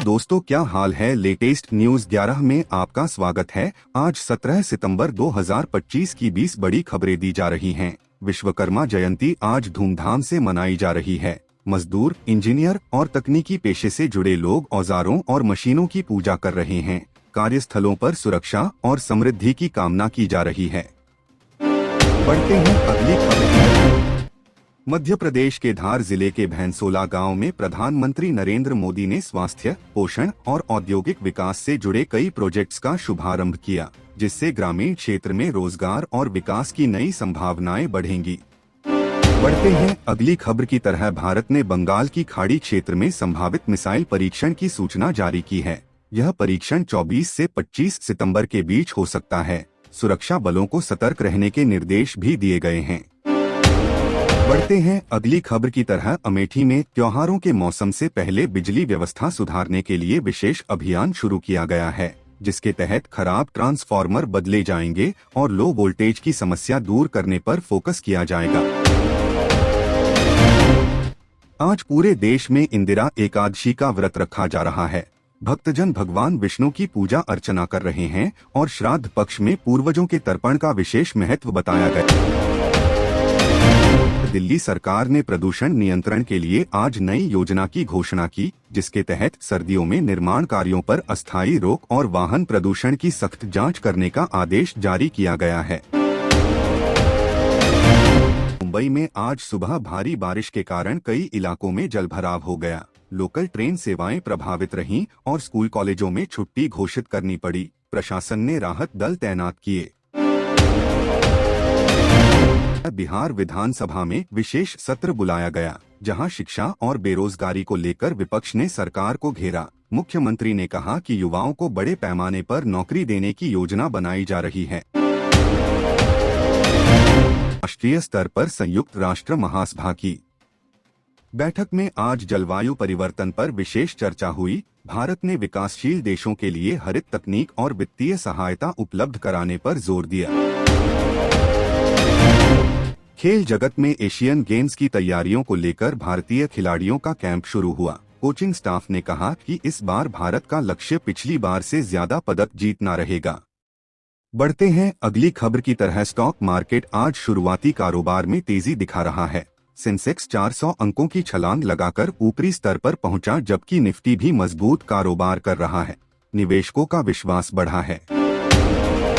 दोस्तों, क्या हाल है। लेटेस्ट न्यूज 11 में आपका स्वागत है। आज 17 सितंबर 2025 की 20 बड़ी खबरें दी जा रही हैं। विश्वकर्मा जयंती आज धूमधाम से मनाई जा रही है। मजदूर, इंजीनियर और तकनीकी पेशे से जुड़े लोग औजारों और मशीनों की पूजा कर रहे हैं। कार्यस्थलों पर सुरक्षा और समृद्धि की कामना की जा रही है। बढ़ते हैं अगली खबर। मध्य प्रदेश के धार जिले के भैंसोला गांव में प्रधानमंत्री नरेंद्र मोदी ने स्वास्थ्य, पोषण और औद्योगिक विकास से जुड़े कई प्रोजेक्ट्स का शुभारंभ किया, जिससे ग्रामीण क्षेत्र में रोजगार और विकास की नई संभावनाएं बढ़ेंगी। बढ़ते हैं अगली खबर की तरह। भारत ने बंगाल की खाड़ी क्षेत्र में संभावित मिसाइल परीक्षण की सूचना जारी की है। यह परीक्षण 24 से 25 सितंबर के बीच हो सकता है। सुरक्षा बलों को सतर्क रहने के निर्देश भी दिए गए हैं। बढ़ते हैं अगली खबर की तरह। अमेठी में त्योहारों के मौसम से पहले बिजली व्यवस्था सुधारने के लिए विशेष अभियान शुरू किया गया है, जिसके तहत खराब ट्रांसफार्मर बदले जाएंगे और लो वोल्टेज की समस्या दूर करने पर फोकस किया जाएगा। आज पूरे देश में इंदिरा एकादशी का व्रत रखा जा रहा है। भक्तजन भगवान विष्णु की पूजा अर्चना कर रहे हैं और श्राद्ध पक्ष में पूर्वजों के तर्पण का विशेष महत्व बताया गया। दिल्ली सरकार ने प्रदूषण नियंत्रण के लिए आज नई योजना की घोषणा की, जिसके तहत सर्दियों में निर्माण कार्यों पर अस्थायी रोक और वाहन प्रदूषण की सख्त जांच करने का आदेश जारी किया गया है। मुंबई में आज सुबह भारी बारिश के कारण कई इलाकों में जलभराव हो गया। लोकल ट्रेन सेवाएं प्रभावित रहीं और स्कूल कॉलेजों में छुट्टी घोषित करनी पड़ी। प्रशासन ने राहत दल तैनात किए। बिहार विधानसभा में विशेष सत्र बुलाया गया, जहां शिक्षा और बेरोजगारी को लेकर विपक्ष ने सरकार को घेरा। मुख्यमंत्री ने कहा कि युवाओं को बड़े पैमाने पर नौकरी देने की योजना बनाई जा रही है। राष्ट्रीय स्तर पर संयुक्त राष्ट्र महासभा की बैठक में आज जलवायु परिवर्तन पर विशेष चर्चा हुई। भारत ने विकासशील देशों के लिए हरित तकनीक और वित्तीय सहायता उपलब्ध कराने पर जोर दिया। खेल जगत में एशियन गेम्स की तैयारियों को लेकर भारतीय खिलाड़ियों का कैंप शुरू हुआ। कोचिंग स्टाफ ने कहा कि इस बार भारत का लक्ष्य पिछली बार से ज्यादा पदक जीतना रहेगा। बढ़ते हैं अगली खबर की तरह। स्टॉक मार्केट आज शुरुआती कारोबार में तेजी दिखा रहा है। सेंसेक्स 400 अंकों की छलांग लगाकर ऊपरी स्तर पर पहुंचा, जबकि निफ्टी भी मजबूत कारोबार कर रहा है। निवेशकों का विश्वास बढ़ा है।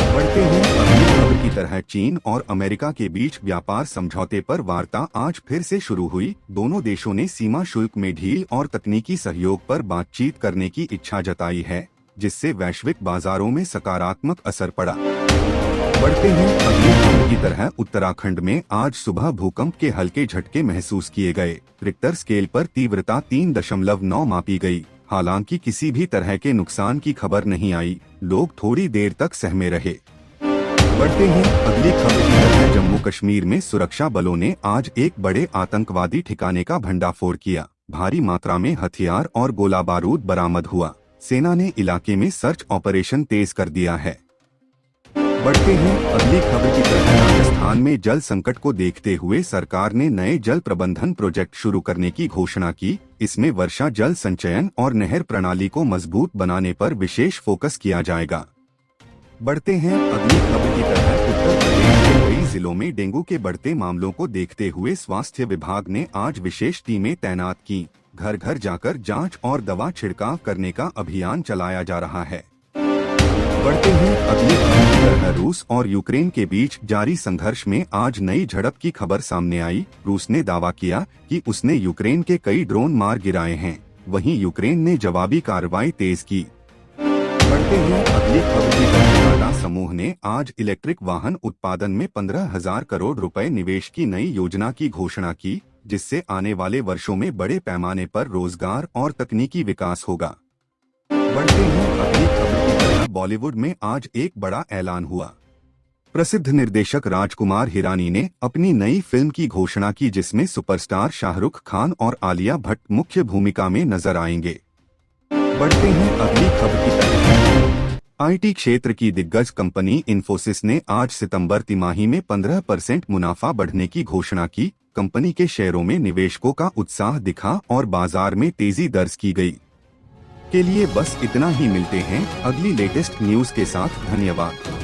बढ़ते हैं अगली खबर की तरह। चीन और अमेरिका के बीच व्यापार समझौते पर वार्ता आज फिर से शुरू हुई। दोनों देशों ने सीमा शुल्क में ढील और तकनीकी सहयोग पर बातचीत करने की इच्छा जताई है, जिससे वैश्विक बाजारों में सकारात्मक असर पड़ा। बढ़ते हैं अगली खबर की तरह। उत्तराखंड में आज सुबह भूकंप के हल्के झटके महसूस किए गए। रिक्टर स्केल पर तीव्रता 3.9 मापी गई। हालांकि किसी भी तरह के नुकसान की खबर नहीं आई। लोग थोड़ी देर तक सहमे रहे। बढ़ते हैं अगली खबर की तरह। जम्मू कश्मीर में सुरक्षा बलों ने आज एक बड़े आतंकवादी ठिकाने का भंडाफोड़ किया। भारी मात्रा में हथियार और गोला बारूद बरामद हुआ। सेना ने इलाके में सर्च ऑपरेशन तेज कर दिया है। बढ़ते हैं अगली खबर की तरह। राजस्थान में जल संकट को देखते हुए सरकार ने नए जल प्रबंधन प्रोजेक्ट शुरू करने की घोषणा की। इसमें वर्षा जल संचयन और नहर प्रणाली को मजबूत बनाने पर विशेष फोकस किया जाएगा। बढ़ते हैं अगली खबर की तरह। उत्तर प्रदेश के कई जिलों में डेंगू के बढ़ते मामलों को देखते हुए स्वास्थ्य विभाग ने आज विशेष टीमें तैनात की। घर घर जाकर जांच और दवा छिड़काव करने का अभियान चलाया जा रहा है। बढ़ते हैं अगली खबर की तरह। रूस और यूक्रेन के बीच जारी संघर्ष में आज नई झड़प की खबर सामने आई। रूस ने दावा किया कि उसने यूक्रेन के कई ड्रोन मार गिराए हैं, वहीं यूक्रेन ने जवाबी कार्रवाई तेज की। बढ़ते हैं अगली खबर की तरह। टाटा समूह ने आज इलेक्ट्रिक वाहन उत्पादन में 15,000 करोड़ रुपए निवेश की नई योजना की घोषणा की, जिससे आने वाले वर्षों में बड़े पैमाने पर रोजगार और तकनीकी विकास होगा। बढ़ते हैं अगली खबर की तरह। बॉलीवुड में आज एक बड़ा ऐलान हुआ। प्रसिद्ध निर्देशक राजकुमार हिरानी ने अपनी नई फिल्म की घोषणा की, जिसमें सुपरस्टार शाहरुख खान और आलिया भट्ट मुख्य भूमिका में नजर आएंगे। बढ़ते हैं अगली खबर की तरफ। आईटी क्षेत्र की दिग्गज कंपनी इन्फोसिस ने आज सितंबर तिमाही में 15% मुनाफा बढ़ने की घोषणा की। कंपनी के शेयरों में निवेशकों का उत्साह दिखा और बाजार में तेजी दर्ज की गई। के लिए बस इतना ही। मिलते हैं अगली लेटेस्ट न्यूज के साथ। धन्यवाद।